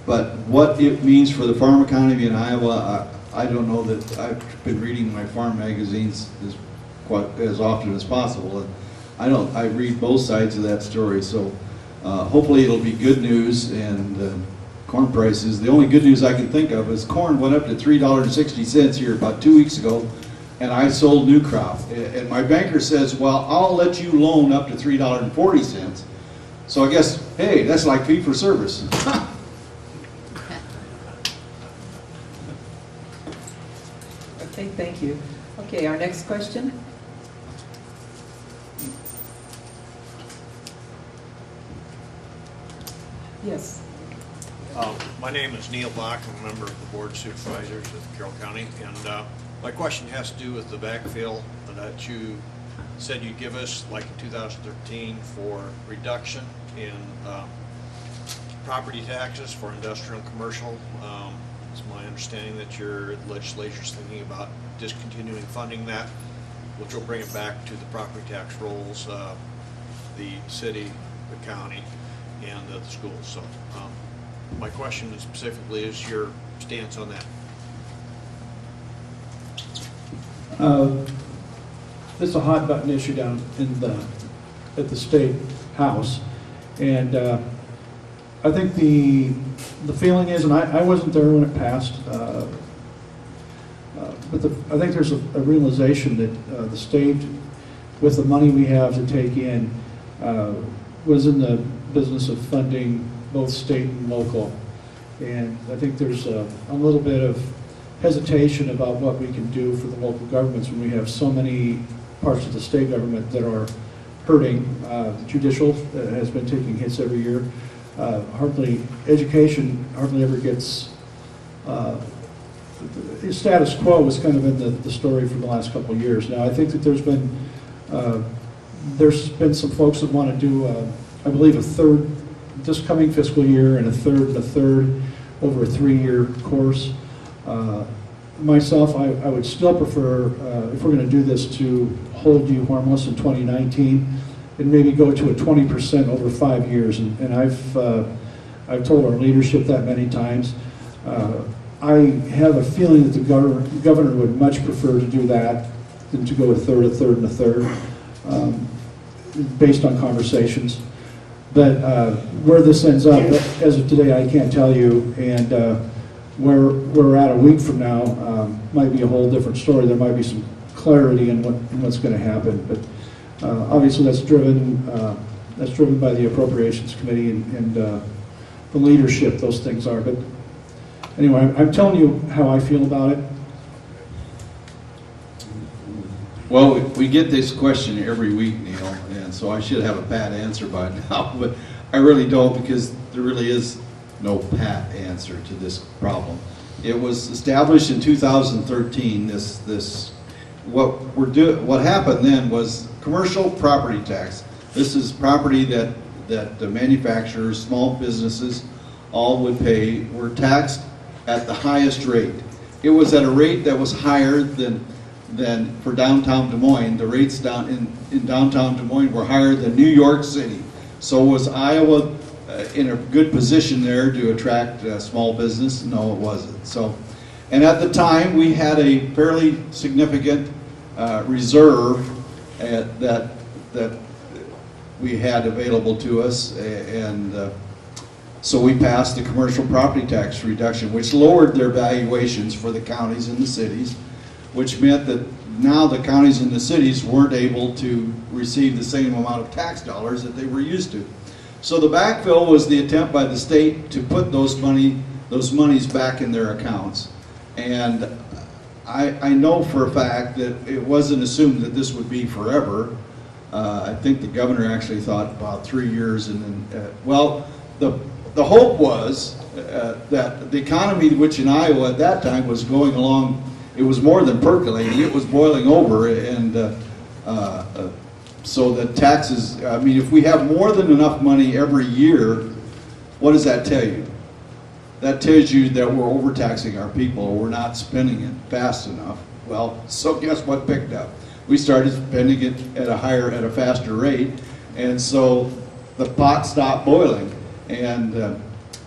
but what it means for the farm economy in Iowa, I don't know that. I've been reading my farm magazines as often as possible, and I read both sides of that story. So hopefully it'll be good news. And corn prices, the only good news I can think of is corn went up to $3.60 here about 2 weeks ago, and I sold new crop. And my banker says, well, I'll let you loan up to $3.40. So I guess, hey, that's like fee for service. Okay, thank you. Okay, our next question. Yes. My name is Neil Bach. I'm a member of the Board of Supervisors of Carroll County, and my question has to do with the backfill that you said you'd give us, like in 2013, for reduction in property taxes for industrial and commercial. It's my understanding that your legislature's thinking about discontinuing funding that, which will bring it back to the property tax rolls, the city, the county, and the schools. So my question specifically is your stance on that. It's a hot button issue down at the state house, and I think the feeling is, and I wasn't there when it passed, but I think there's a realization that the state, with the money we have to take in, was in the business of funding both state and local. And I think there's a little bit of hesitation about what we can do for the local governments when we have so many parts of the state government that are hurting. The judicial has been taking hits every year. Education hardly ever gets, status quo has kind of been the story for the last couple of years. Now I think that there's been some folks that want to do, I believe, a third this coming fiscal year and a third over a 3-year course. Myself, I would still prefer, if we're going to do this, to hold you harmless in 2019 and maybe go to a 20% over 5 years. And I've told our leadership that many times. I have a feeling that the governor would much prefer to do that than to go a third, and a third, based on conversations. But where this ends up, as of today, I can't tell you. And where we're at a week from now might be a whole different story. There might be some clarity in what's going to happen. But obviously, that's driven by the Appropriations Committee and the leadership. Those things are. But anyway, I'm telling you how I feel about it. Well, we get this question every week, Neil, and so I should have a pat answer by now, but I really don't, because there really is no pat answer to this problem. It was established in 2013. What happened then was commercial property tax. This is property that the manufacturers, small businesses, all would pay, were taxed at the highest rate. It was at a rate that was higher than for downtown Des Moines. The rates down in downtown Des Moines were higher than New York City. So was Iowa in a good position there to attract small business? No, it wasn't. So, and at the time we had a fairly significant reserve that we had available to us, and so we passed the commercial property tax reduction, which lowered their valuations for the counties and the cities, which meant that now the counties and the cities weren't able to receive the same amount of tax dollars that they were used to. So the backfill was the attempt by the state to put those monies back in their accounts. And I know for a fact that it wasn't assumed that this would be forever. I think the governor actually thought about 3 years, and then, well, the hope was that the economy, which in Iowa at that time was going along, it was more than percolating, it was boiling over, and so the taxes, I mean, if we have more than enough money every year, what does that tell you? That tells you that we're overtaxing our people, or we're not spending it fast enough. Well, so guess what picked up? We started spending it at a faster rate, And so the pot stopped boiling. And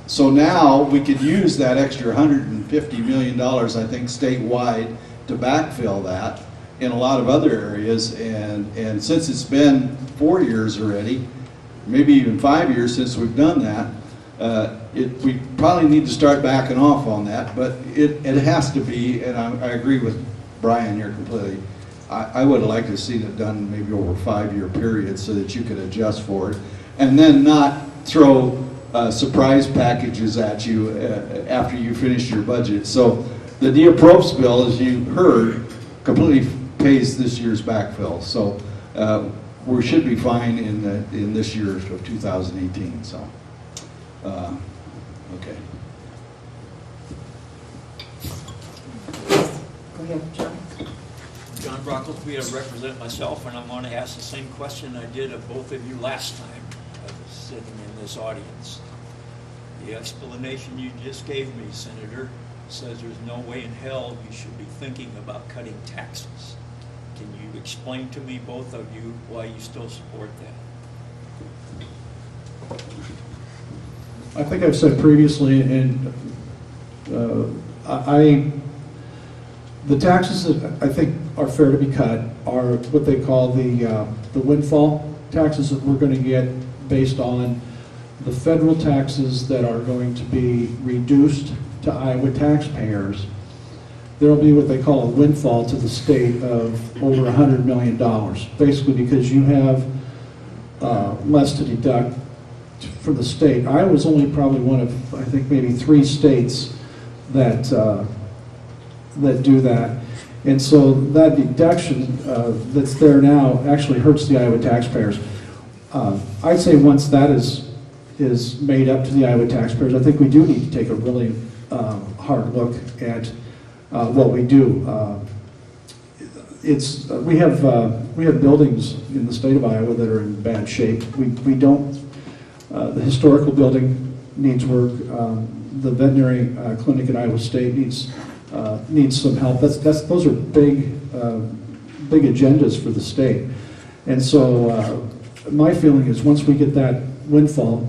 so now we could use that extra $150 million, I think, statewide to backfill that in a lot of other areas. And since it's been 4 years already, maybe even 5 years since we've done that, we probably need to start backing off on that, but it has to be, and I agree with Brian here completely. I would have liked to have seen it done maybe over a 5-year period so that you could adjust for it, and then not throw surprise packages at you after you finish your budget. So the de-appropriates bill, as you heard, completely pays this year's backfill. So we should be fine in this year of 2018. So. Okay. Go ahead, John. John Brocklesby, I represent myself, and I'm going to ask the same question I did of both of you last time I was sitting in this audience. The explanation you just gave me, Senator, says there's no way in hell you should be thinking about cutting taxes. Can you explain to me, both of you, why you still support that? I think I've said previously, and the taxes that I think are fair to be cut are what they call the windfall taxes that we're going to get based on the federal taxes that are going to be reduced to Iowa taxpayers. There will be what they call a windfall to the state of over $100 million, basically because you have less to deduct for the state. Iowa's only probably one of, I think, maybe 3 states that that do that. And so that deduction that's there now actually hurts the Iowa taxpayers. I'd say once that is made up to the Iowa taxpayers, I think we do need to take a really hard look at what we do. We have buildings in the state of Iowa that are in bad shape. We don't. The historical building needs work. The veterinary clinic at Iowa State needs some help. Those are big agendas for the state. And so my feeling is once we get that windfall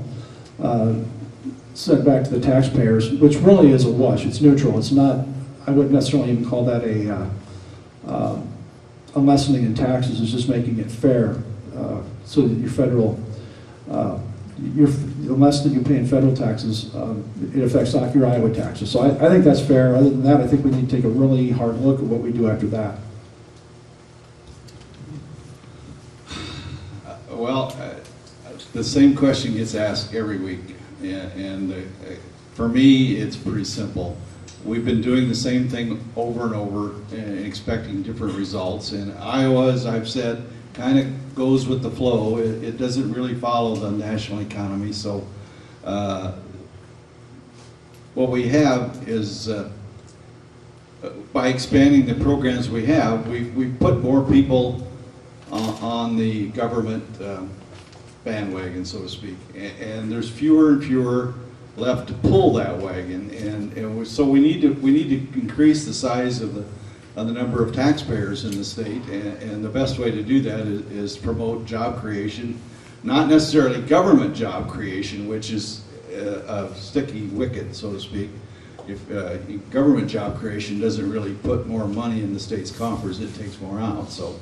sent back to the taxpayers, which really is a wash, it's neutral. It's not. I wouldn't necessarily even call that a lessening in taxes. It's just making it fair so that your federal the less that you pay in federal taxes, it affects your Iowa taxes. So I think that's fair. Other than that, I think we need to take a really hard look at what we do after that. Well, the same question gets asked every week, and for me, it's pretty simple. We've been doing the same thing over and over and expecting different results. And Iowa, as I've said, kind of goes with the flow. It doesn't really follow the national economy. So what we have is, by expanding the programs we have, we've put more people on the government bandwagon, so to speak. And there's fewer and fewer left to pull that wagon, and so we need to increase the size of the number of taxpayers in the state, and the best way to do that is promote job creation, not necessarily government job creation, which is a sticky wicket, so to speak. If government job creation doesn't really put more money in the state's coffers, it takes more out. So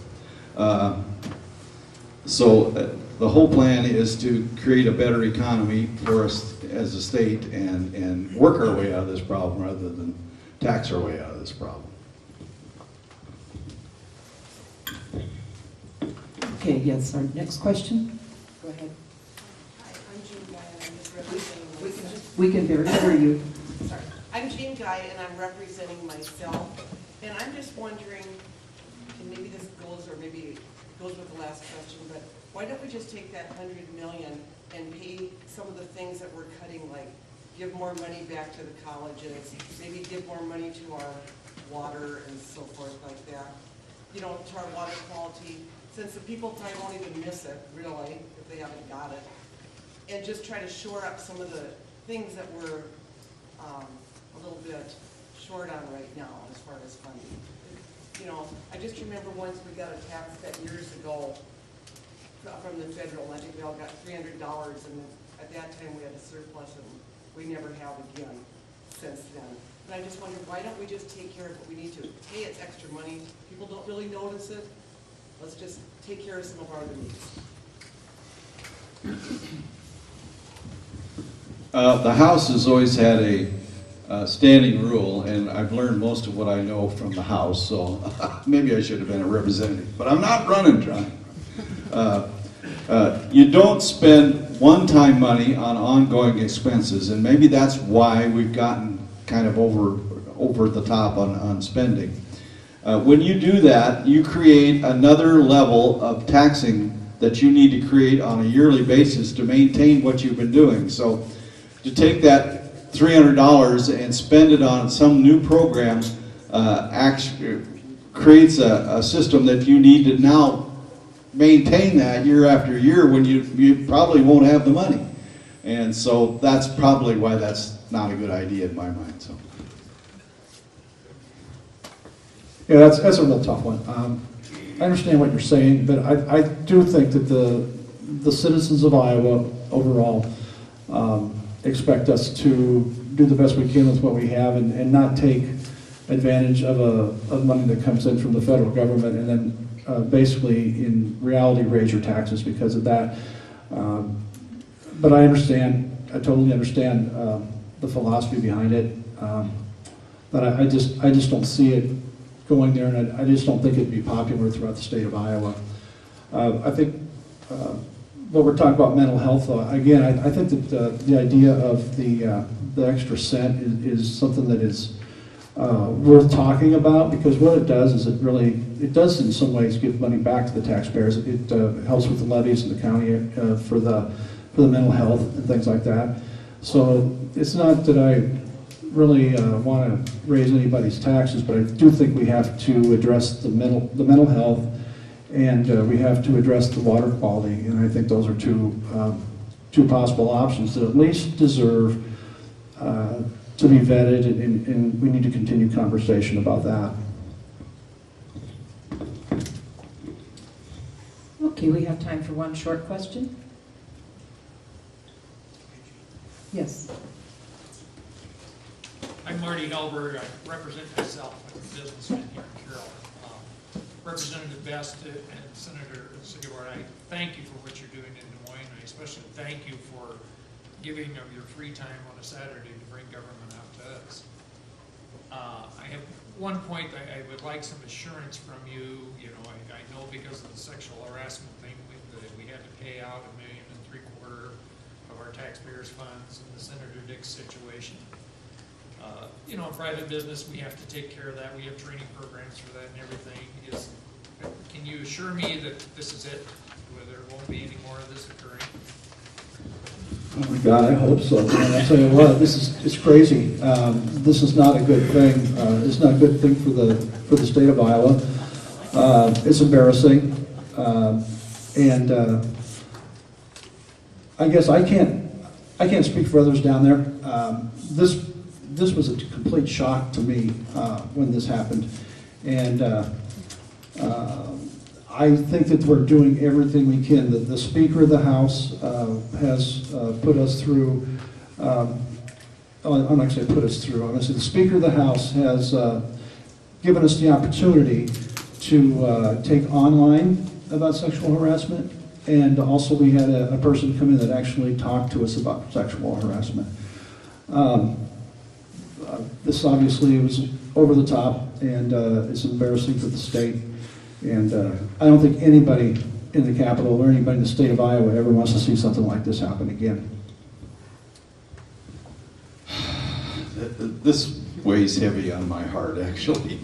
the whole plan is to create a better economy for us as a state and work our way out of this problem rather than tax our way out of this problem. Okay, yes, our next question. Go ahead. Hi, I'm Jean Guy, and I'm just representing myself. We can barely hear you. Sorry. I'm Jean Guy, and I'm representing myself. And I'm just wondering, and maybe this goes, or maybe it goes with the last question, but why don't we just take that $100 million and pay some of the things that we're cutting, like give more money back to the colleges, maybe give more money to our water and so forth like that, you know, to our water quality, since the people probably won't even miss it, really, if they haven't got it, and just try to shore up some of the things that we're a little bit short on right now as far as funding. You know, I just remember once we got a tax cut years ago, from the federal, and I think we all got $300, and at that time we had a surplus, and we never have again since then. And I just wondered, why don't we just take care of what we need to? Hey, it's extra money, people don't really notice it, let's just take care of some of our other needs. The House has always had a standing rule, and I've learned most of what I know from the House, so maybe I should have been a representative, but I'm not running, trying. You don't spend one-time money on ongoing expenses, and maybe that's why we've gotten kind of over the top on spending. When you do that, you create another level of taxing that you need to create on a yearly basis to maintain what you've been doing. So to take that $300 and spend it on some new program actually creates a system that you need to now maintain that year after year when you probably won't have the money. And so that's probably why that's not a good idea in my mind. So. Yeah, that's a real tough one. I understand what you're saying, but I do think that the citizens of Iowa overall expect us to do the best we can with what we have and not take advantage of money that comes in from the federal government and then basically in reality raise your taxes because of that. But I totally understand the philosophy behind it. But I just don't see it going there, and I just don't think it'd be popular throughout the state of Iowa. I think what we're talking about mental health, again, I think that the idea of the extra cent is something that is worth talking about, because what it does is it does in some ways give money back to the taxpayers. It helps with the levies in the county for the mental health and things like that. So it's not that I really want to raise anybody's taxes, but I do think we have to address the mental health, and we have to address the water quality, and I think those are two possible options that at least deserve to be vetted, and we need to continue conversation about that. Okay, we have time for one short question. Yes. I'm Marty Helberg. I represent myself. I'm a businessman here in Carroll. Representative Best and Senator Sigewart, I thank you for what you're doing in Des Moines. I especially thank you for giving of your free time on a Saturday to bring government out to us. I have one point I would like some assurance from you. You know, I know because of the sexual harassment thing we had to pay out $1.75 million of our taxpayers' funds in the Senator Dix situation. You know, in private business, we have to take care of that. We have training programs for that and everything. Can you assure me that this is it? Whether there won't be any more of this occurring? Oh my God, I hope so. And I'll tell you what, it's crazy. This is not a good thing. It's not a good thing for the state of Iowa. It's embarrassing, and I guess I can't speak for others down there. This was a complete shock to me when this happened, and I think that we're doing everything we can. The Speaker of the House has put us through. I'm not going to say put us through. I'm going to say the Speaker of the House has given us the opportunity to take online about sexual harassment, and also we had a person come in that actually talked to us about sexual harassment. This obviously was over the top, and it's embarrassing for the state. And I don't think anybody in the Capitol or anybody in the state of Iowa ever wants to see something like this happen again. This weighs heavy on my heart, actually.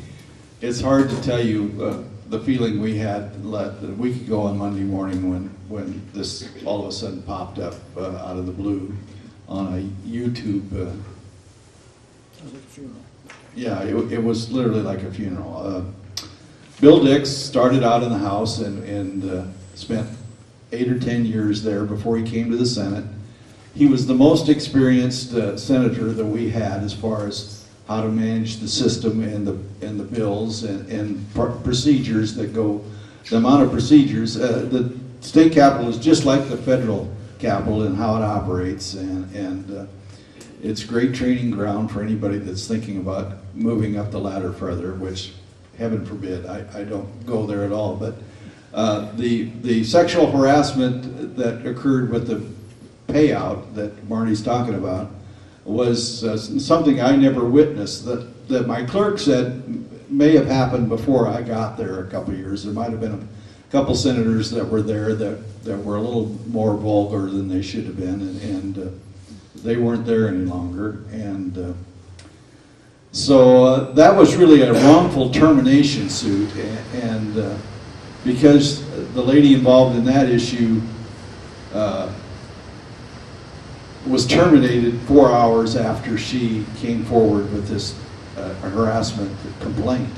It's hard to tell you the feeling we had a week ago on Monday morning when this all of a sudden popped up out of the blue on a YouTube. Yeah, it was literally like a funeral. Bill Dix started out in the House and spent 8 or 10 years there before he came to the Senate. He was the most experienced senator that we had as far as how to manage the system and the bills and procedures that go. The amount of procedures, the state capitol is just like the federal capitol in how it operates, and it's a great training ground for anybody that's thinking about moving up the ladder further, which, heaven forbid, I don't go there at all. But the sexual harassment that occurred with the payout that Marty's talking about was something I never witnessed, that my clerk said may have happened before I got there a couple of years. There might have been a couple senators that were there that were a little more vulgar than they should have been, and they weren't there any longer. And so that was really a wrongful termination suit, and because the lady involved in that issue was terminated 4 hours after she came forward with this harassment complaint.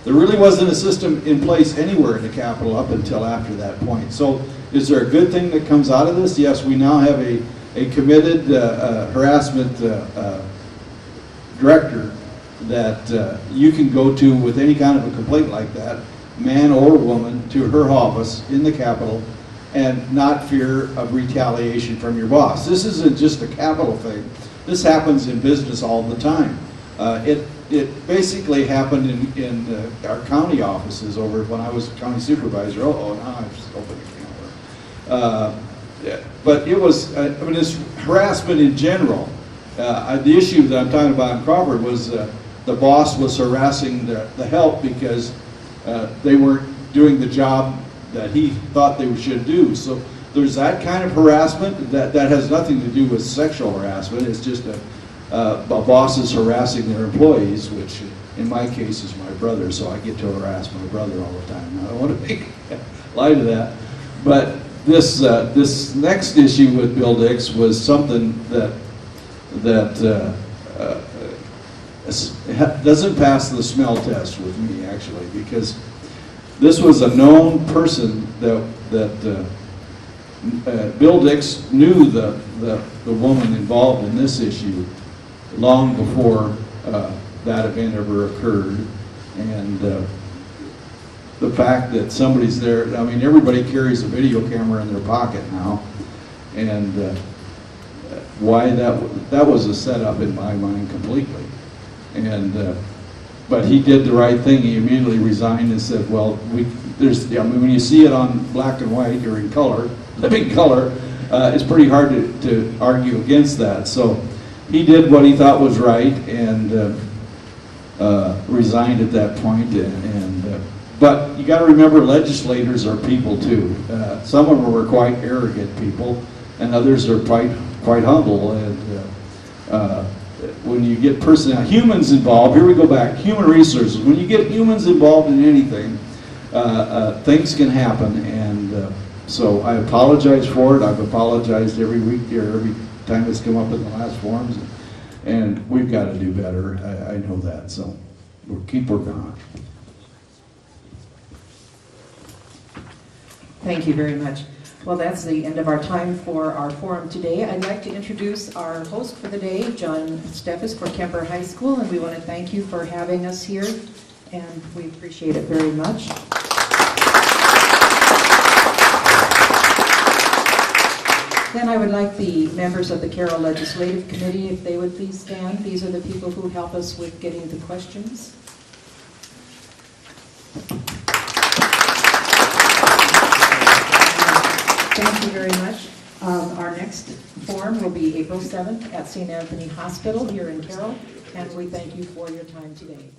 There really wasn't a system in place anywhere in the Capitol up until after that point. So is there a good thing that comes out of this? Yes, we now have a committed harassment director that you can go to with any kind of a complaint like that, man or woman, to her office in the Capitol, and not fear of retaliation from your boss. This isn't just a Capitol thing. This happens in business all the time. It basically happened in our county offices over when I was county supervisor. Now I've just opened a can of but it was, I mean, it's harassment in general. The issue that I'm talking about in Crawford was the boss was harassing the help because they weren't doing the job that he thought they should do. So there's that kind of harassment that has nothing to do with sexual harassment. It's just a boss is harassing their employees, which in my case is my brother, so I get to harass my brother all the time. I don't want to make lie to that. But this next issue with Bill Dix was something that doesn't pass the smell test with me, actually, because this was a known person that Bill Dix knew the woman involved in this issue long before that event ever occurred, and the fact that somebody's there, I mean, everybody carries a video camera in their pocket now, and why that was a setup in my mind completely. And but he did the right thing. He immediately resigned and said, well, when you see it on black and white or in color, living color, it's pretty hard to argue against that. So he did what he thought was right and resigned at that point. But you got to remember, legislators are people too. Some of them are quite arrogant people, and others are quite humble. And when you get humans involved, here we go back, human resources. When you get humans involved in anything, things can happen. And so I apologize for it. I've apologized every week here, every time it's come up in the last forums. And we've got to do better. I know that. So we'll keep working on it. Thank you very much. Well, that's the end of our time for our forum today. I'd like to introduce our host for the day, John Steffes for Kemper High School, and we want to thank you for having us here, and we appreciate it very much. Then I would like the members of the Carroll Legislative Committee, if they would please stand. These are the people who help us with getting the questions. Thank you very much. Our next forum will be April 7th at St. Anthony Hospital here in Carroll, and we thank you for your time today.